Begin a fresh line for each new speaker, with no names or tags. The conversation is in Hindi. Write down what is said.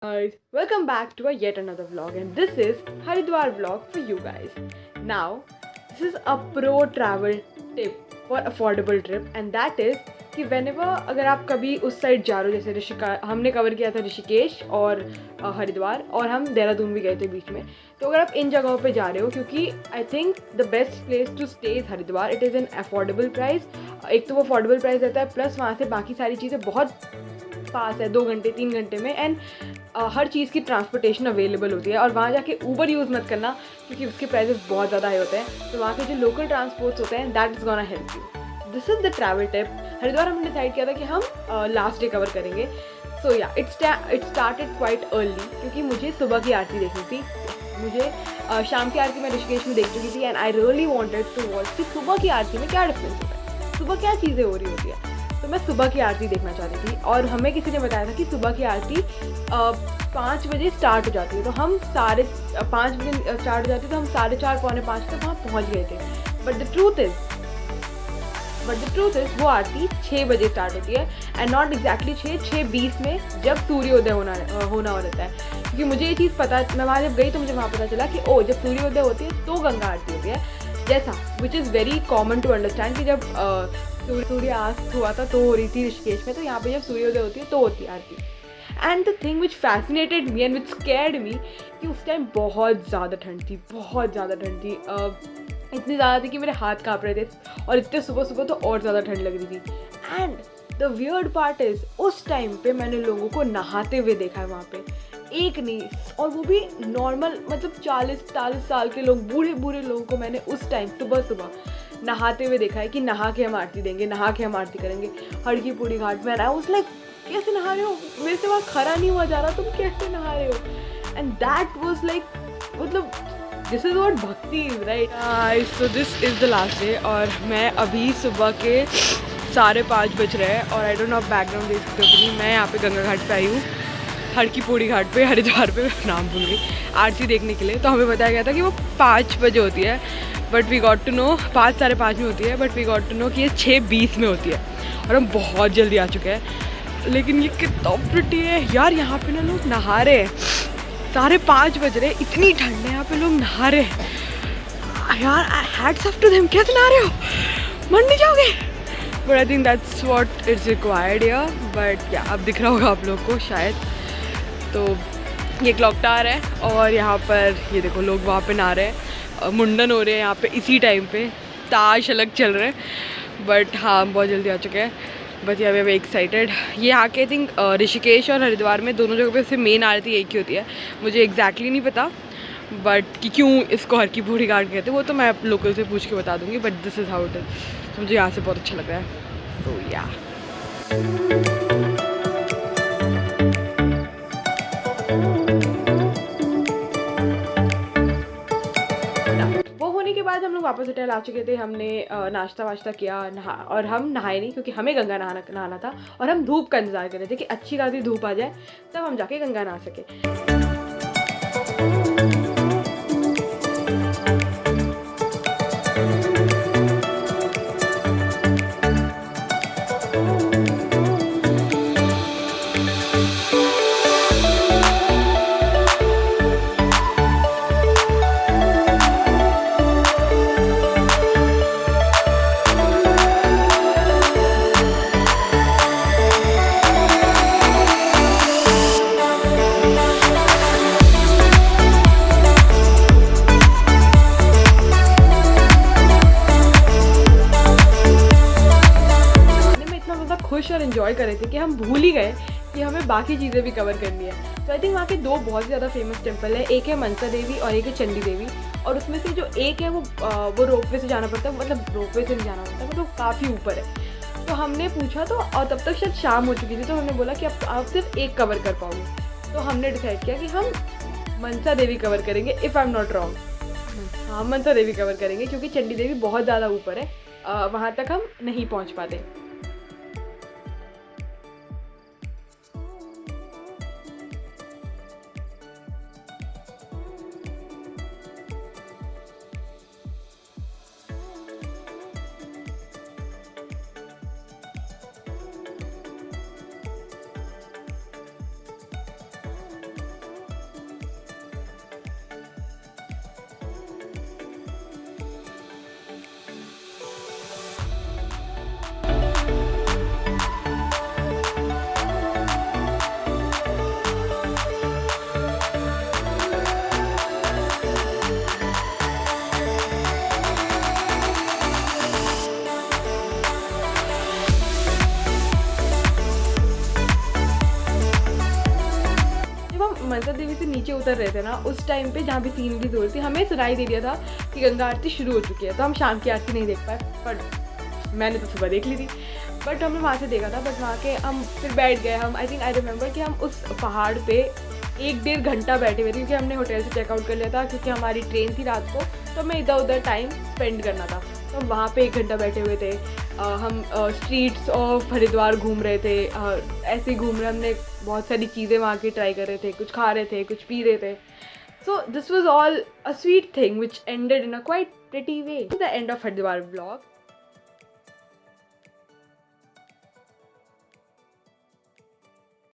Guys, welcome back to a yet another vlog, and this is Haridwar vlog for you guys. Now, this is a pro travel tip for affordable trip, and that is कि whenever अगर आप कभी उस साइड जा रहे हो, जैसे हमने कवर किया था ऋषिकेश और हरिद्वार, और हम देहरादून भी गए थे बीच में. तो अगर आप इन जगहों पे जा रहे हो, क्योंकि I think the best place to stay is Haridwar. It is an affordable price. एक तो वो अफोर्डेबल प्राइस रहता है, प्लस वहाँ से बाकी सारी चीज़ें बहुत पास है, 2 घंटे 3 घंटे में, एंड हर चीज़ की ट्रांसपोर्टेशन अवेलेबल होती है. और वहाँ जाके ऊबर यूज़ मत करना, क्योंकि उसके प्राइसेस बहुत ज़्यादा हाई होते हैं. तो वहाँ के जो लोकल ट्रांसपोर्ट्स होते हैं, that is gonna help you. This is the travel tip. Haridwar हमने डिसाइड किया था कि हम लास्ट डे कवर करेंगे. सो या इट स्टार्टेड क्वाइट अर्ली, क्योंकि मुझे सुबह की आरती देखनी थी. मुझे शाम की आरती मैं ऋषिकेश में देख चुकी थी, and I really wanted to watch कि सुबह की आरती में क्या डिफरेंस होता है, सुबह क्या चीज़ें हो रही होती है. तो मैं सुबह की आरती देखना चाहती थी, और हमें किसी ने बताया था कि सुबह की आरती 5 बजे स्टार्ट हो जाती है. तो हम 5:30 बजे स्टार्ट हो जाती है, तो हम 4:30 पौने 5 तक वहाँ पहुँच गए थे. बट द ट्रूथ इज़ वो आरती 6 बजे स्टार्ट होती है, एंड नॉट एग्जैक्टली 6:20 में, जब सूर्योदय होना रहता है. क्योंकि मुझे ये चीज़ पता, मैं वहाँ जब गई तो मुझे वहाँ पता चला कि जब सूर्योदय होती है तो गंगा आरती होती है. जैसा which is very common to understand कि जब सूर्यास्त हुआ था तो हो रही थी ऋषिकेश में, तो यहाँ पे जब सूर्योदय होती है तो होती है aarti. And the thing which fascinated me and which scared me कि उस टाइम बहुत ज़्यादा ठंड थी. इतनी ज़्यादा थी कि मेरे हाथ काँप रहे थे, और इतने सुबह सुबह तो और ज़्यादा ठंड लग रही थी. And the weird part is, उस टाइम पे मैंने लोगों को नहाते हुए देखा है वहाँ पे. एक नहीं, और वो भी नॉर्मल, मतलब 40-40 साल के लोग, बूढ़े लोगों को मैंने उस टाइम सुबह नहाते हुए देखा है कि नहा के हम आरती देंगे, नहा के हम आरती करेंगे हड़की पूड़ी घाट में. आई वाज लाइक, कैसे नहा रहे हो, मेरे से वहाँ खड़ा नहीं हुआ जा रहा, तुम कैसे नहा रहे हो. एंड दैट वाज लाइक, मतलब दिस इज़ व्हाट भक्ति is, right. So this is the last day, और मैं अभी सुबह के 5:30 बज रहे हैं, और आई डोंट नो आप बैकग्राउंड देख सकते हो कि नहीं, मैं यहाँ पे गंगा घाट पे आई हूँ, हड़की पूड़ी घाट पे, हरिद्वार पे, नाम भूल गई, आरती देखने के लिए. तो हमें बताया गया था कि वो 5 बजे होती है, but we got to know 5 साढ़े 5 में होती है, but we got to know कि ये 6:20 में होती है, और हम बहुत जल्दी आ चुके हैं. लेकिन ये कितना प्रिटी है यार. यहाँ पे ना लोग नहा रहे हैं, 5:30 बज रहे, इतनी ठंड है यहाँ पे, लोग नहा रहे हैं यार. Hats off to them. कैसे नहा रहे हो, मर नहीं जाओगे. But I think that's what it's required here. But या अब दिख रहा होगा आप लोग को शायद. तो ये क्लॉक टावर है, और यहाँ पर ये देखो लोग वहाँ पे नहा रहे हैं, मुंडन हो रहे हैं यहाँ पे इसी टाइम पे, ताश अलग चल रहे हैं. बट हाँ, हम बहुत जल्दी आ चुके हैं. बट यहाँ पे एक्साइटेड. ये यहाँ के आई थिंक ऋषिकेश और हरिद्वार में दोनों जगह पे से मेन आरती एक ही होती है. मुझे एग्जैक्टली नहीं पता, बट कि क्यों इसको हर की बूढ़ी घाट कहते हैं वो तो मैं लोकल से पूछ के बता दूँगी. But this is how it is. मुझे यहाँ से बहुत अच्छा लग रहा है. तो या के बाद हम लोग वापस होटल आ चुके थे. हमने नाश्ता वाश्ता किया, और हम नहाए नहीं, क्योंकि हमें गंगा नहाना था, और हम धूप का इंतज़ार कर रहे थे कि अच्छी खासी धूप आ जाए तब हम जाके गंगा नहा सके. खुश और इन्जॉय कर रहे थे कि हम भूल ही गए कि हमें बाकी चीज़ें भी कवर करनी है. तो आई थिंक वहाँ के 2 बहुत ज़्यादा फेमस टेम्पल है. एक है मनसा देवी और एक है चंडी देवी. और उसमें से जो एक है वो रोपवे से जाना पड़ता है, मतलब रोपवे से नहीं जाना पड़ता, मतलब काफ़ी ऊपर है. तो हमने पूछा, तो और तब तक शायद शाम हो चुकी थी, तो हमने बोला कि आप सिर्फ एक कवर कर पाओगे. तो हमने डिसाइड किया कि हम मनसा देवी कवर करेंगे, if I am not wrong. हाँ, मनसा देवी कवर करेंगे, क्योंकि चंडी देवी बहुत ज़्यादा ऊपर है, वहाँ तक हम नहीं पहुँच पाते. जब हम मनसा देवी से नीचे उतर रहे थे ना, उस टाइम पे जहाँ भी सीन की जरूरत थी, हमें सुनाई दे दिया था कि गंगा आरती शुरू हो चुकी है, तो हम शाम की आरती नहीं देख पाए, बट मैंने तो सुबह देख ली थी। बट हमने वहाँ से देखा था, बट वहाँ के हम फिर बैठ गए। हम आई रिमेंबर कि हम उस पहाड़ पे 1-1.5 घंटा बैठे हुए थे, क्योंकि हमने होटल से चेकआउट कर लिया था, क्योंकि हमारी ट्रेन थी रात को, तो हमें इधर उधर टाइम स्पेंड करना था। तो हम वहाँ पे 1 घंटा बैठे हुए थे। हम स्ट्रीट्स ऑफ हरिद्वार घूम रहे थे, ऐसे ही घूम रहे, हमने बहुत सारी चीज़ें वहाँ की ट्राई कर रहे थे, कुछ खा रहे थे, कुछ पी रहे थे। So this was all a sweet thing which ended in a quite pretty way. The end of Haridwar blog.